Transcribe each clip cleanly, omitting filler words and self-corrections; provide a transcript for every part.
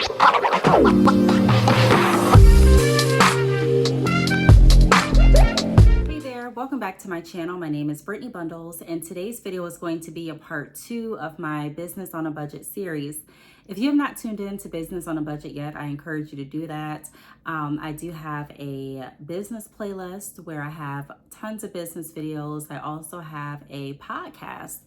Hey there, welcome back to my channel. My name is Brittney Bundles, and today's video is going to be a part 2 of my Business on a Budget series. If you have not tuned in to Business on a Budget yet, I encourage you to do that. I do have a business playlist where I have tons of business videos. I also have a podcast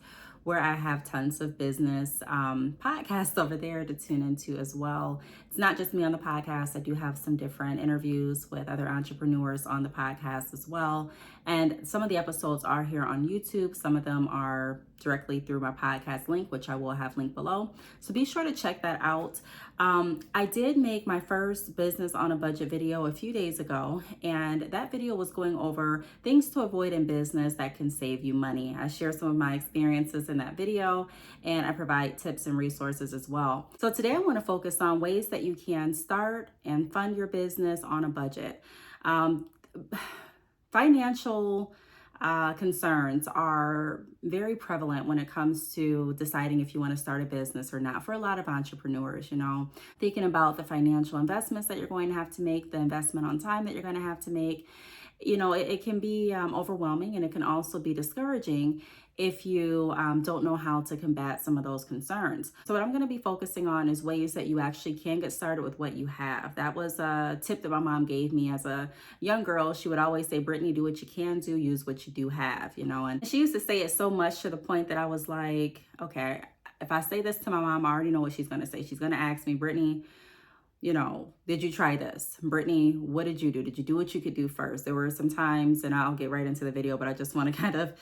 where I have tons of business podcasts over there to tune into as well. It's not just me on the podcast. I do have some different interviews with other entrepreneurs on the podcast as well. And some of the episodes are here on YouTube. Some of them are directly through my podcast link, which I will have linked below. So be sure to check that out. I did make my first Business on a Budget video a few days ago, and that video was going over things to avoid in business that can save you money. I share some of my experiences in that video, and I provide tips and resources as well. So today I want to focus on ways that you can start and fund your business on a budget. Financial concerns are very prevalent when it comes to deciding if you want to start a business or not for a lot of entrepreneurs. Thinking about the financial investments that you're going to have to make, the investment on time that you're going to have to make. It can be overwhelming, and it can also be discouraging if you don't know how to combat some of those concerns. So what I'm going to be focusing on is ways that you actually can get started with what you have. That was a tip that my mom gave me as a young girl. She would always say, Brittney, do what you can do, use what you do have, and she used to say it so much to the point that I was like, okay, if I say this to my mom, I already know what she's going to say. She's going to ask me, Brittney, did you try this? Brittney, what did you do? Did you do what you could do first? There were some times, and I'll get right into the video, but I just want to kind of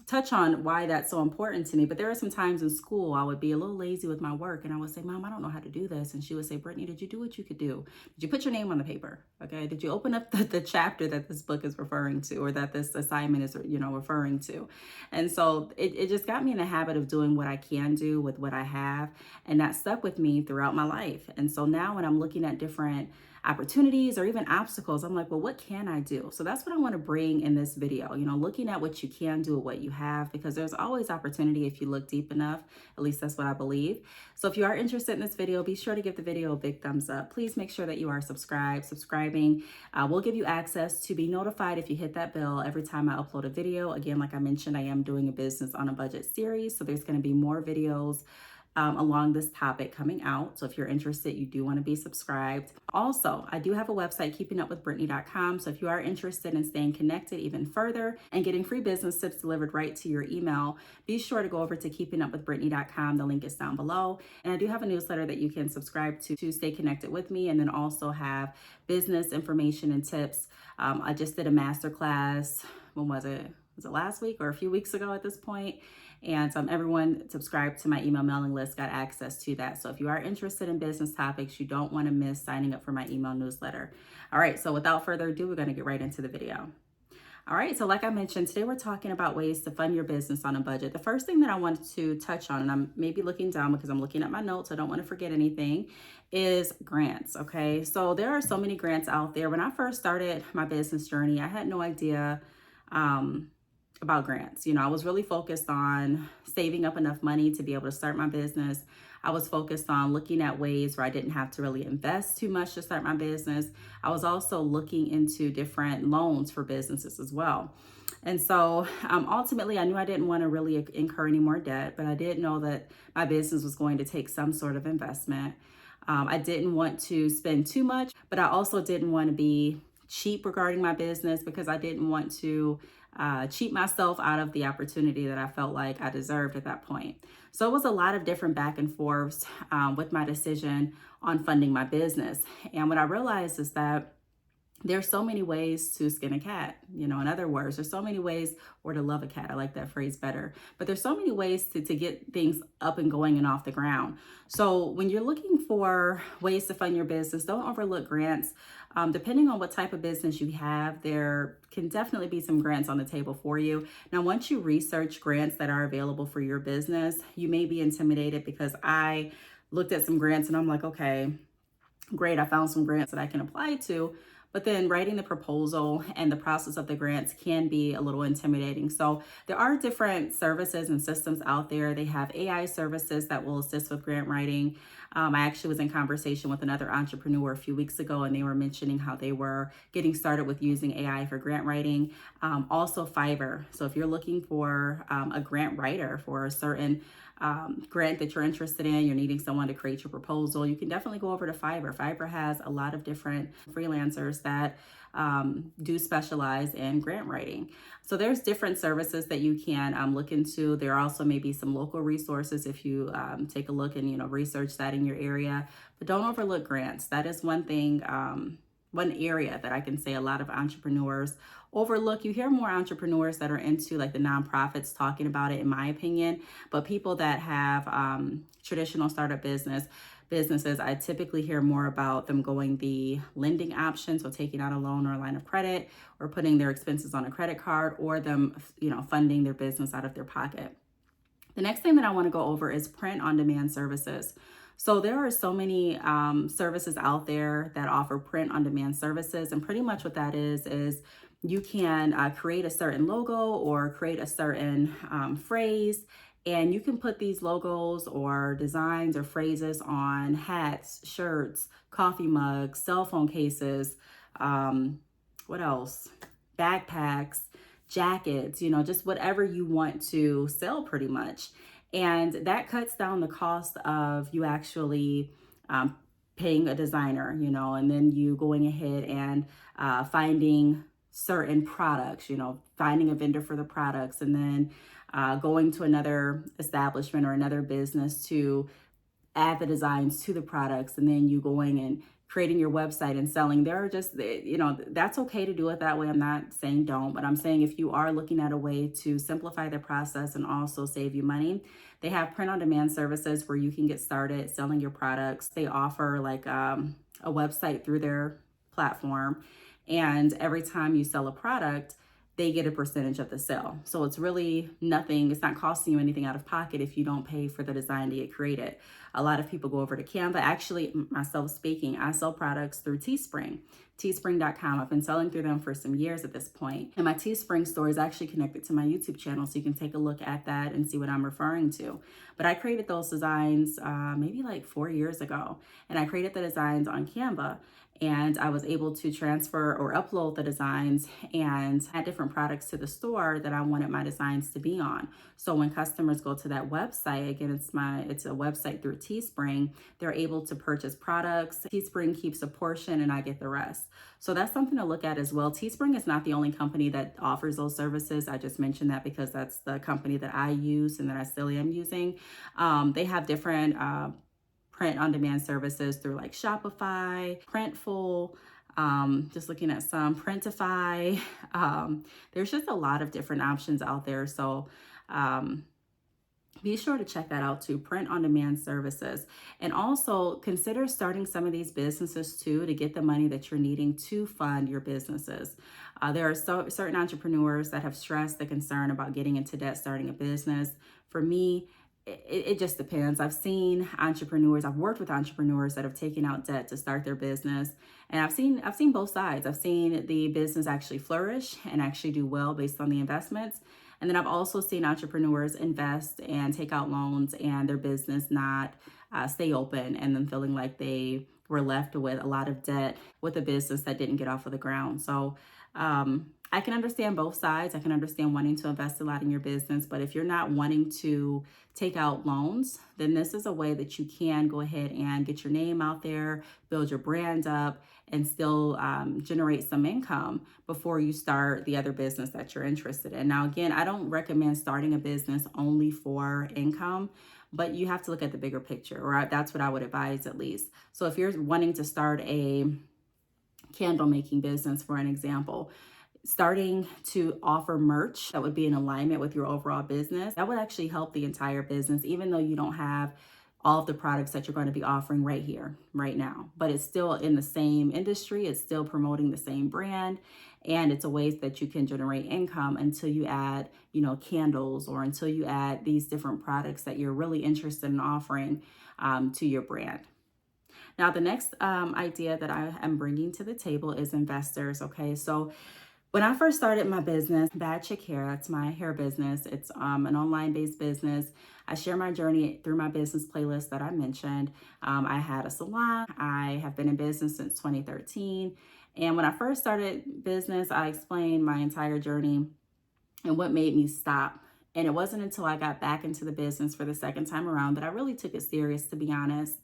touch on why that's so important to me. But there are some times in school I would be a little lazy with my work, and I would say, Mom, I don't know how to do this. And she would say, Brittney, did you do what you could do? Did you put your name on the paper? Okay. Did you open up the chapter that this book is referring to, or that this assignment is, referring to? And so it just got me in the habit of doing what I can do with what I have. And that stuck with me throughout my life. And so now when I'm looking at different opportunities or even obstacles, I'm like, well, what can I do? So that's what I want to bring in this video, looking at what you can do with what you have, because there's always opportunity if you look deep enough. At least that's what I believe. So if you are interested in this video, be sure to give the video a big thumbs up. Please make sure that you are subscribed. Subscribing will give you access to be notified if you hit that bell every time I upload a video. Again, like I mentioned, I am doing a Business on a Budget series, so there's going to be more videos along this topic coming out. So if you're interested, you do want to be subscribed. Also, I do have a website, keepingupwithbrittney.com. So if you are interested in staying connected even further and getting free business tips delivered right to your email, be sure to go over to keepingupwithbrittney.com. The link is down below. And I do have a newsletter that you can subscribe to stay connected with me, and then also have business information and tips. I just did a masterclass. When was it? Was it last week or a few weeks ago at this point? And everyone subscribed to my email mailing list got access to that. So if you are interested in business topics, you don't want to miss signing up for my email newsletter. All right, so without further ado, we're going to get right into the video. All right, so like I mentioned, today we're talking about ways to fund your business on a budget. The first thing that I want to touch on, and I'm maybe looking down because I'm looking at my notes, I don't want to forget anything, is grants, okay? So there are so many grants out there. When I first started my business journey, I had no idea about grants. I was really focused on saving up enough money to be able to start my business. I was focused on looking at ways where I didn't have to really invest too much to start my business. I was also looking into different loans for businesses as well. And so ultimately, I knew I didn't want to really incur any more debt, but I did know that my business was going to take some sort of investment. I didn't want to spend too much, but I also didn't want to be cheap regarding my business, because I didn't want to cheat myself out of the opportunity that I felt like I deserved at that point. So it was a lot of different back and forths with my decision on funding my business. And what I realized is that there's so many ways to skin a cat. In other words, there's so many ways, or to love a cat. I like that phrase better. But there's so many ways to get things up and going and off the ground. So when you're looking for ways to fund your business, don't overlook grants. Depending on what type of business you have, there can definitely be some grants on the table for you. Now, once you research grants that are available for your business, you may be intimidated, because I looked at some grants and I'm like, okay, great, I found some grants that I can apply to. But then writing the proposal and the process of the grants can be a little intimidating. So there are different services and systems out there. They have AI services that will assist with grant writing. I actually was in conversation with another entrepreneur a few weeks ago, and they were mentioning how they were getting started with using AI for grant writing. Also, Fiverr. So if you're looking for a grant writer for a certain grant that you're interested in, you're needing someone to create your proposal, you can definitely go over to Fiverr. Fiverr has a lot of different freelancers that do specialize in grant writing. So there's different services that you can look into. There are also maybe some local resources if you take a look and research that in your area. But don't overlook grants. That is one thing, one area that I can say a lot of entrepreneurs overlook. You hear more entrepreneurs that are into like the nonprofits talking about it, in my opinion, but people that have traditional startup businesses, I typically hear more about them going the lending option, so taking out a loan or a line of credit, or putting their expenses on a credit card, or them, funding their business out of their pocket. The next thing that I want to go over is print on demand services. So there are so many services out there that offer print on demand services, and pretty much what that is you can create a certain logo or create a certain phrase, and you can put these logos or designs or phrases on hats, shirts, coffee mugs, cell phone cases, what else? Backpacks, jackets, just whatever you want to sell pretty much. And that cuts down the cost of you actually paying a designer, and then you going ahead and finding certain products, finding a vendor for the products, and then going to another establishment or another business to add the designs to the products, and then you going and creating your website and selling. There are just, that's okay to do it that way. I'm not saying don't, but I'm saying if you are looking at a way to simplify the process and also save you money, they have print on demand services where you can get started selling your products. They offer like a website through their platform. And every time you sell a product, they get a percentage of the sale. So it's really nothing. It's not costing you anything out of pocket if you don't pay for the design to get created. A lot of people go over to Canva. Actually, myself speaking, I sell products through Teespring, teespring.com. I've been selling through them for some years at this point. And my Teespring store is actually connected to my YouTube channel, so you can take a look at that and see what I'm referring to. But I created those designs maybe like 4 years ago. And I created the designs on Canva. And I was able to transfer or upload the designs and add different products to the store that I wanted my designs to be on. So when customers go to that website, again, it's a website through Teespring, they're able to purchase products. Teespring keeps a portion and I get the rest. So that's something to look at as well. Teespring is not the only company that offers those services. I just mentioned that because that's the company that I use and that I still am using. They have different print on demand services through like Shopify, Printful, just looking at some, Printify. There's just a lot of different options out there. So be sure to check that out too, print on demand services. And also consider starting some of these businesses too to get the money that you're needing to fund your businesses. There are certain entrepreneurs that have stressed the concern about getting into debt starting a business. For me, it just depends. I've worked with entrepreneurs that have taken out debt to start their business. And I've seen both sides. I've seen the business actually flourish and actually do well based on the investments. And then I've also seen entrepreneurs invest and take out loans and their business not stay open, and then feeling like they were left with a lot of debt with a business that didn't get off of the ground. So I can understand both sides. I can understand wanting to invest a lot in your business, but if you're not wanting to take out loans, then this is a way that you can go ahead and get your name out there, build your brand up, and still generate some income before you start the other business that you're interested in. Now, again, I don't recommend starting a business only for income, but you have to look at the bigger picture, or that's what I would advise at least. So if you're wanting to start a candle making business, for an example, starting to offer merch that would be in alignment with your overall business, that would actually help the entire business, even though you don't have all of the products that you're going to be offering right here, right now. But it's still in the same industry, it's still promoting the same brand, and it's a way that you can generate income until you add, candles, or until you add these different products that you're really interested in offering to your brand. Now, the next idea that I am bringing to the table is investors. Okay, so when I first started my business, Bad Chick Hair, that's my hair business. It's an online based business. I share my journey through my business playlist that I mentioned. I had a salon. I have been in business since 2013. And when I first started business, I explained my entire journey and what made me stop. And it wasn't until I got back into the business for the second time around that I really took it serious, to be honest.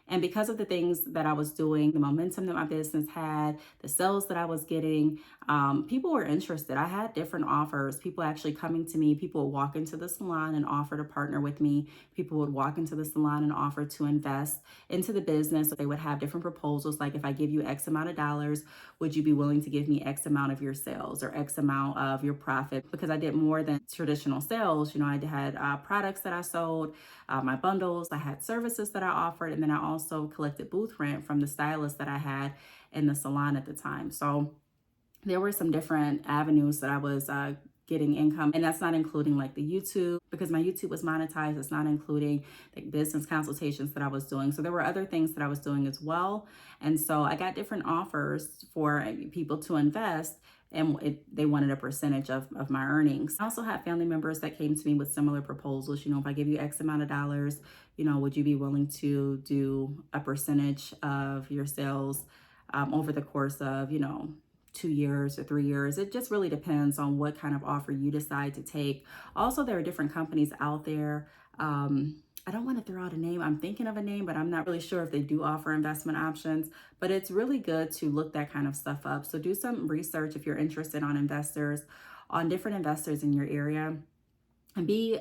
And because of the things that I was doing, the momentum that my business had, the sales that I was getting, people were interested. I had different offers. People actually coming to me. People would walk into the salon and offer to partner with me. People would walk into the salon and offer to invest into the business. They would have different proposals, like if I give you X amount of dollars, would you be willing to give me X amount of your sales or X amount of your profit? Because I did more than traditional sales. You know, I had products that I sold, my bundles, I had services that I offered, and then I also collected booth rent from the stylist that I had in the salon at the time. So there were some different avenues that I was getting income, and that's not including like the YouTube, because my YouTube was monetized. It's not including the business consultations that I was doing. So there were other things that I was doing as well. And so I got different offers for people to invest, and they wanted a percentage of my earnings. I also had family members that came to me with similar proposals. You know, if I give you X amount of dollars, you know, would you be willing to do a percentage of your sales over the course of, you know, 2 years or 3 years. It just really depends on what kind of offer you decide to take. Also, there are different companies out there. I don't want to throw out a name. I'm thinking of a name, but I'm not really sure if they do offer investment options. But it's really good to look that kind of stuff up. So do some research if you're interested on different investors in your area, and be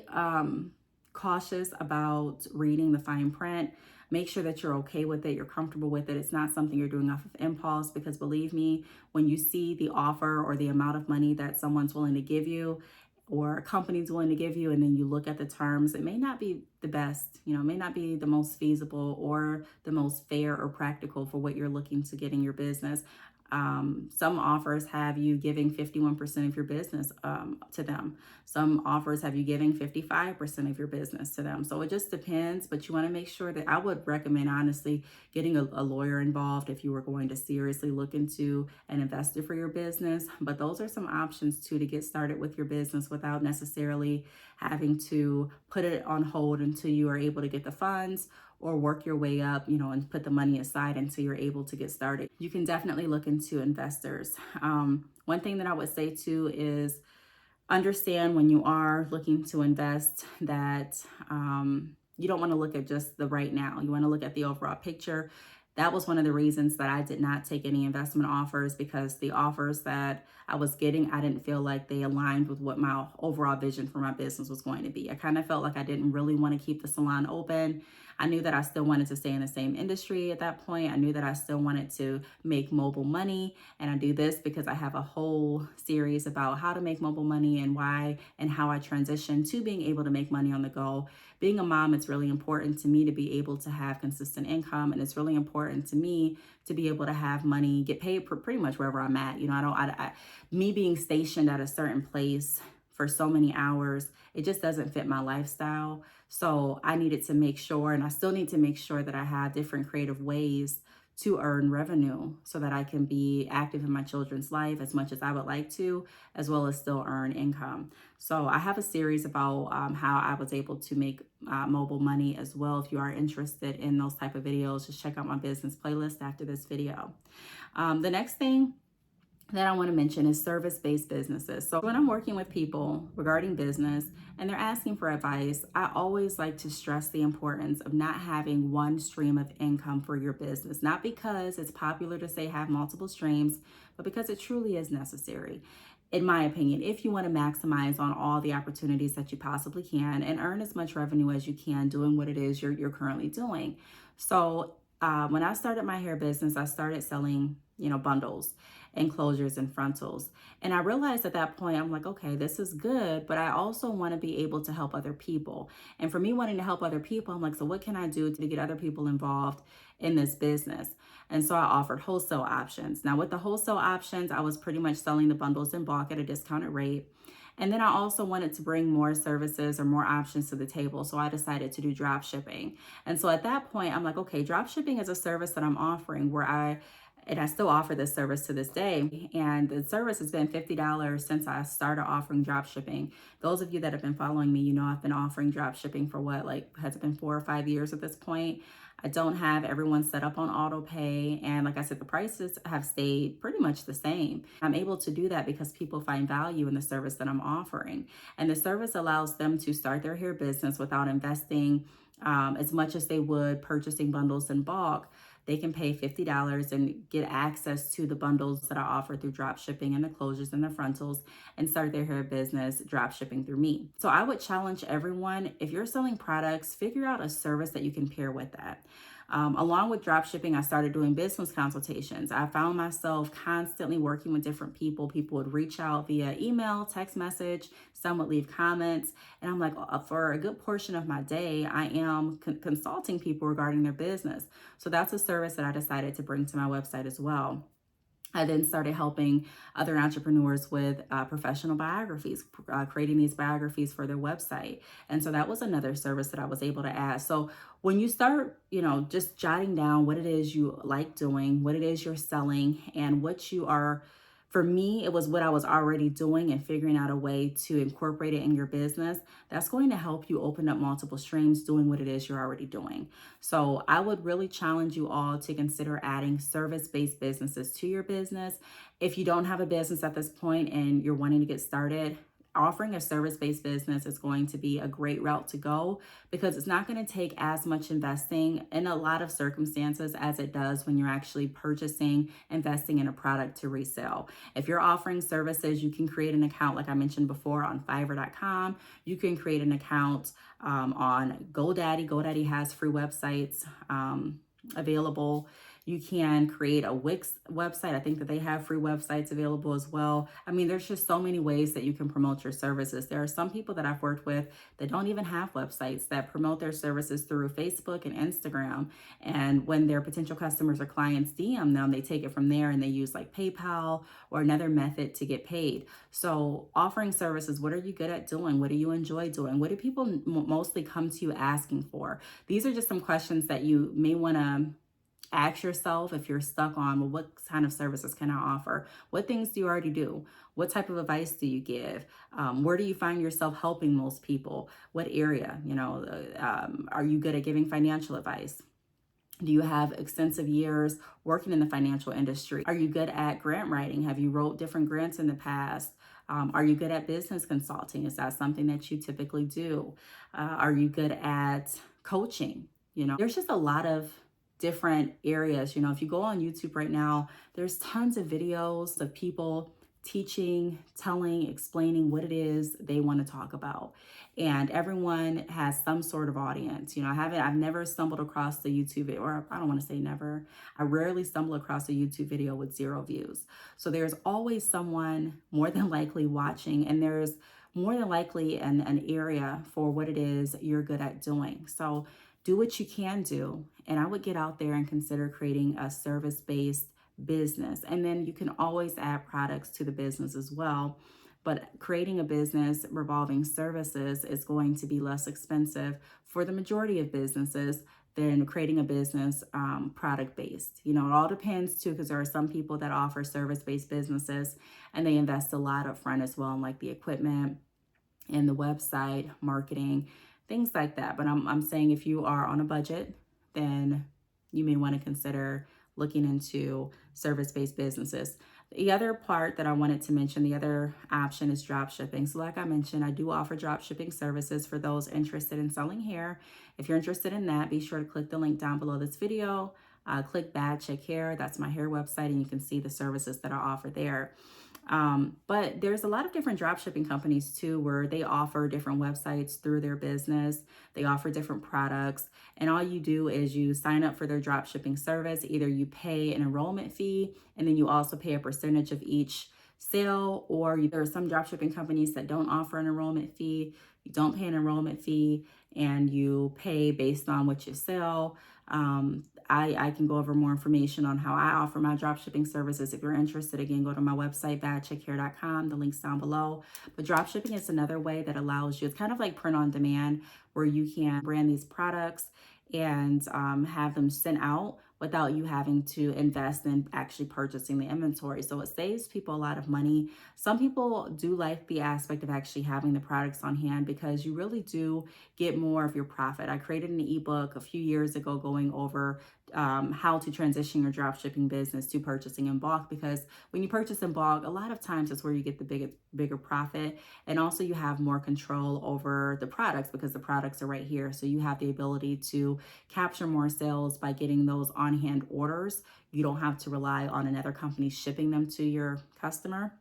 cautious about reading the fine print. Make sure that you're okay with it, you're comfortable with it. It's not something you're doing off of impulse, because believe me, when you see the offer or the amount of money that someone's willing to give you or a company's willing to give you, and then you look at the terms, it may not be the best, you know, it may not be the most feasible or the most fair or practical for what you're looking to get in your business. Some offers have you giving 51% of your business to them. Some offers have you giving 55% of your business to them. So it just depends, but you want to make sure that I would recommend, honestly, getting a lawyer involved if you were going to seriously look into an investor for your business. But those are some options too to get started with your business without necessarily having to put it on hold until you are able to get the funds, or work your way up, you know, and put the money aside until you're able to get started. You can definitely look into investors. One thing that I would say too is understand when you are looking to invest that you don't want to look at just the right now. You want to look at the overall picture. That was one of the reasons that I did not take any investment offers, because the offers that I was getting, I didn't feel like they aligned with what my overall vision for my business was going to be. I kind of felt like I didn't really want to keep the salon open. I knew that I still wanted to stay in the same industry at that point. I knew that I still wanted to make mobile money. And I do this because I have a whole series about how to make mobile money and why and how I transitioned to being able to make money on the go. Being a mom, it's really important to me to be able to have consistent income. And it's really important to me to be able to have money, get paid pretty much wherever I'm at. You know, me being stationed at a certain place for so many hours, it just doesn't fit my lifestyle. So I needed to make sure, and I still need to make sure, that I have different creative ways to earn revenue so that I can be active in my children's life as much as I would like to, as well as still earn income. So I have a series about how I was able to make mobile money as well. If you are interested in those type of videos, just check out my business playlist after this video. The next thing that I want to mention is service-based businesses. So when I'm working with people regarding business and they're asking for advice, I always like to stress the importance of not having one stream of income for your business. Not because it's popular to say have multiple streams, but because it truly is necessary. In my opinion, if you want to maximize on all the opportunities that you possibly can and earn as much revenue as you can doing what it is you're currently doing. So when I started my hair business, I started selling, you know, bundles, enclosures, and frontals. And I realized at that point, I'm like, okay, this is good, but I also want to be able to help other people. And for me wanting to help other people, I'm like, so what can I do to get other people involved in this business? And so I offered wholesale options. Now with the wholesale options, I was pretty much selling the bundles in bulk at a discounted rate. And then I also wanted to bring more services or more options to the table. So I decided to do drop shipping. And so at that point, I'm like, okay, drop shipping is a service that I'm offering and I still offer this service to this day. And the service has been $50 since I started offering drop shipping. Those of you that have been following me, you know I've been offering drop shipping for has it been 4 or 5 years at this point? I don't have everyone set up on auto pay. And like I said, the prices have stayed pretty much the same. I'm able to do that because people find value in the service that I'm offering. And the service allows them to start their hair business without investing as much as they would purchasing bundles in bulk. They can pay $50 and get access to the bundles that I offer through drop shipping and the closures and the frontals and start their hair business drop shipping through me. So I would challenge everyone, if you're selling products, figure out a service that you can pair with that. Along with drop shipping, I started doing business consultations. I found myself constantly working with different people. People would reach out via email, text message, some would leave comments. And I'm like, for a good portion of my day, I am consulting people regarding their business. So that's a service that I decided to bring to my website as well. I then started helping other entrepreneurs with professional biographies, creating these biographies for their website. And so that was another service that I was able to add. So when you start, just jotting down what it is you like doing, what it is you're selling, and what you are, for me, it was what I was already doing and figuring out a way to incorporate it in your business. That's going to help you open up multiple streams doing what it is you're already doing. So I would really challenge you all to consider adding service-based businesses to your business. If you don't have a business at this point and you're wanting to get started, offering a service-based business is going to be a great route to go because it's not going to take as much investing in a lot of circumstances as it does when you're actually investing in a product to resell. If you're offering services, you can create an account, like I mentioned before, on Fiverr.com. You can create an account on GoDaddy. GoDaddy has free websites available. You can create a Wix website. I think that they have free websites available as well. I mean, there's just so many ways that you can promote your services. There are some people that I've worked with that don't even have websites that promote their services through Facebook and Instagram. And when their potential customers or clients DM them, they take it from there and they use like PayPal or another method to get paid. So offering services, what are you good at doing? What do you enjoy doing? What do people mostly come to you asking for? These are just some questions that you may want to ask yourself if you're stuck on, well, what kind of services can I offer? What things do you already do? What type of advice do you give? Where do you find yourself helping most people? What area? Are you good at giving financial advice? Do you have extensive years working in the financial industry? Are you good at grant writing? Have you wrote different grants in the past? Are you good at business consulting? Is that something that you typically do? Are you good at coaching? There's just a lot of different areas. If you go on YouTube right now, there's tons of videos of people teaching, telling, explaining what it is they want to talk about. And everyone has some sort of audience. I've never stumbled across the YouTube video, or I don't want to say never. I rarely stumble across a YouTube video with 0 views. So there's always someone more than likely watching, and there's more than likely an area for what it is you're good at doing. So do what you can do. And I would get out there and consider creating a service-based business. And then you can always add products to the business as well. But creating a business revolving services is going to be less expensive for the majority of businesses than creating a business product-based. It all depends too, because there are some people that offer service-based businesses and they invest a lot up front as well in like the equipment and the website, marketing, things like that. But I'm saying if you are on a budget, then you may want to consider looking into service-based businesses. The other part that I wanted to mention, the other option is drop shipping. So like I mentioned, I do offer drop shipping services for those interested in selling hair. If you're interested in that, be sure to click the link down below this video. Click Bad Chick Hair. That's my hair website, and you can see the services that I offer there. But there's a lot of different drop shipping companies too, where they offer different websites through their business. They offer different products, and all you do is you sign up for their drop shipping service. Either you pay an enrollment fee, and then you also pay a percentage of each sale, or there are some drop shipping companies that don't offer an enrollment fee. You don't pay an enrollment fee, and you pay based on what you sell. I can go over more information on how I offer my dropshipping services. If you're interested, again, go to my website, badchickhair.com. The link's down below. But dropshipping is another way that allows you, it's kind of like print on demand, where you can brand these products and have them sent out without you having to invest in actually purchasing the inventory. So it saves people a lot of money. Some people do like the aspect of actually having the products on hand because you really do get more of your profit. I created an ebook a few years ago going over how to transition your dropshipping business to purchasing in bulk, because when you purchase in bulk, a lot of times it's where you get the bigger profit, and also you have more control over the products because the products are right here. So you have the ability to capture more sales by getting those on-hand orders. You don't have to rely on another company shipping them to your customer.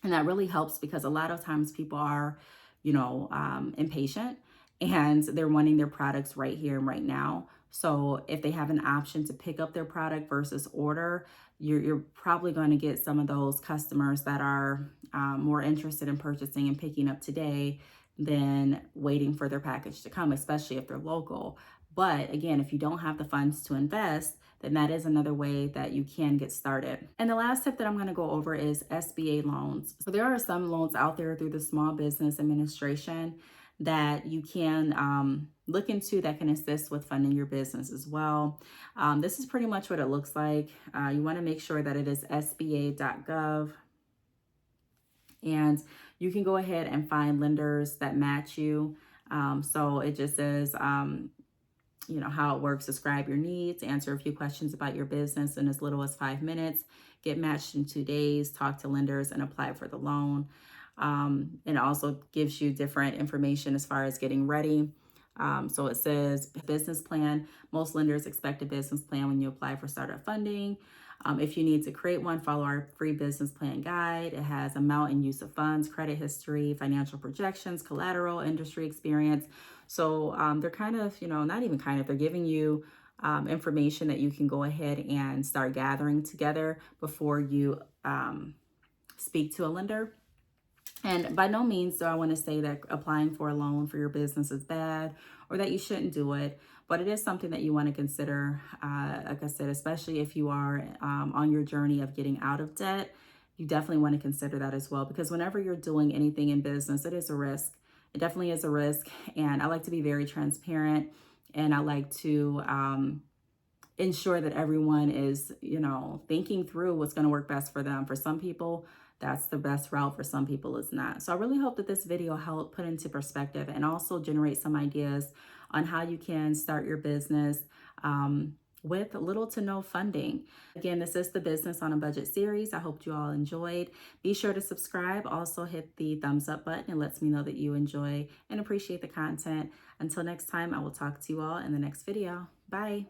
And that really helps because a lot of times people are, impatient, and they're wanting their products right here and right now. So if they have an option to pick up their product versus order, you're probably going to get some of those customers that are more interested in purchasing and picking up today than waiting for their package to come, especially if they're local. But again, if you don't have the funds to invest, then that is another way that you can get started. And the last tip that I'm going to go over is SBA loans. So there are some loans out there through the Small Business Administration that you can look into that can assist with funding your business as well. This is pretty much what it looks like. You want to make sure that it is sba.gov. And you can go ahead and find lenders that match you. So it just says, how it works: describe your needs, answer a few questions about your business in as little as 5 minutes, get matched in 2 days, talk to lenders, and apply for the loan. And it also gives you different information as far as getting ready. So it says business plan. Most lenders expect a business plan when you apply for startup funding. If you need to create one, follow our free business plan guide. It has amount and use of funds, credit history, financial projections, collateral, industry experience. So they're kind of, not even kind of, they're giving you information that you can go ahead and start gathering together before you speak to a lender. And by no means do I want to say that applying for a loan for your business is bad or that you shouldn't do it, but it is something that you want to consider. Like I said, especially if you are on your journey of getting out of debt, you definitely want to consider that as well, because whenever you're doing anything in business, it is a risk. It definitely is a risk. And I like to be very transparent, and I like to ensure that everyone is, thinking through what's going to work best for them. For some people, that's the best route. For some people, it's not. So I really hope that this video helped put into perspective and also generate some ideas on how you can start your business with little to no funding. Again, this is the Business on a Budget series. I hope you all enjoyed. Be sure to subscribe. Also hit the thumbs up button. It lets me know that you enjoy and appreciate the content. Until next time, I will talk to you all in the next video. Bye.